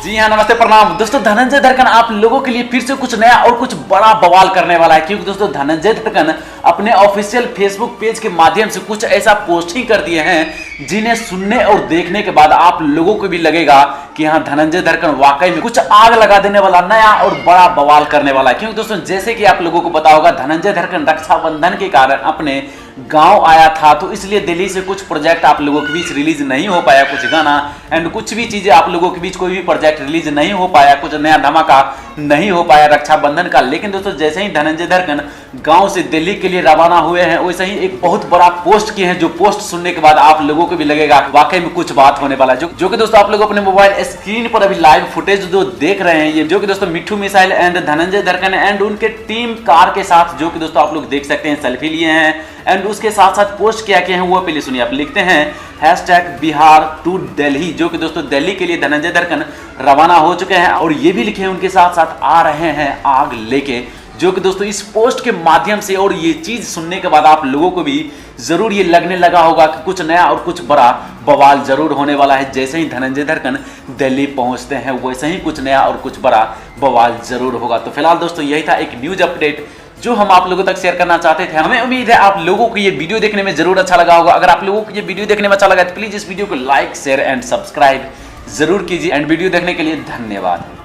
जी हाँ, नमस्ते प्रणाम दोस्तों। धनंजय धड़कन आप लोगों के लिए फिर से कुछ नया और कुछ बड़ा बवाल करने वाला है, क्योंकि दोस्तों धनंजय धड़कन अपने ऑफिशियल फेसबुक पेज के माध्यम से कुछ ऐसा पोस्टिंग कर दिए हैं जिन्हें सुनने और देखने के बाद आप लोगों को भी लगेगा कि हाँ, धनंजय धड़कन वाकई में कुछ आग लगा देने वाला नया और बड़ा बवाल करने वाला है। क्योंकि दोस्तों जैसे कि आप लोगों को पता होगा, धनंजय धड़कन रक्षाबंधन के कारण अपने गांव आया था, तो इसलिए दिल्ली से कुछ प्रोजेक्ट आप लोगों के बीच रिलीज नहीं हो पाया, कुछ गाना एंड कुछ भी चीजें आप लोगों के बीच कोई भी प्रोजेक्ट रिलीज नहीं हो पाया, कुछ नया धमाका नहीं हो पाया रक्षाबंधन का। लेकिन दोस्तों जैसे ही धनंजय धड़कन गांव से दिल्ली के लिए रवाना हुए हैं, वैसे ही एक बहुत बड़ा पोस्ट किए हैं, जो पोस्ट सुनने के बाद आप लोगों को भी लगेगा वाकई में कुछ बात होने वाला है। जो कि दोस्तों आप लोग अपने मोबाइल स्क्रीन पर अभी लाइव फुटेज जो देख रहे हैं, ये जो कि दोस्तों मिट्ठू मिसाइल एंड धनंजय धड़कन एंड उनके टीम कार के साथ, जो कि दोस्तों आप लोग देख सकते हैं, सेल्फी लिए हैं एंड उसके साथ साथ पोस्ट क्या किए हैं वो पहले सुनिए। आप लिखते हैं #बिहार टू दिल्ली, जो कि दोस्तों दिल्ली के लिए धनंजय धड़कन रवाना हो चुके हैं, और ये भी लिखे हैं उनके साथ साथ आ रहे हैं आग लेके। जो कि दोस्तों इस पोस्ट के माध्यम से और ये चीज सुनने के बाद आप लोगों को भी जरूर ये लगने लगा होगा कि कुछ नया और कुछ बड़ा बवाल जरूर होने वाला है। जैसे ही धनंजय धड़कन दिल्ली पहुंचते हैं, वैसे ही कुछ नया और कुछ बड़ा बवाल जरूर होगा। तो फिलहाल दोस्तों यही था एक न्यूज अपडेट जो हम आप लोगों तक शेयर करना चाहते थे। हमें उम्मीद है आप लोगों को ये वीडियो देखने में जरूर अच्छा लगा होगा। अगर आप लोगों को ये वीडियो देखने में अच्छा लगा तो प्लीज इस वीडियो को लाइक, शेयर एंड सब्सक्राइब जरूर कीजिए। एंड वीडियो देखने के लिए धन्यवाद।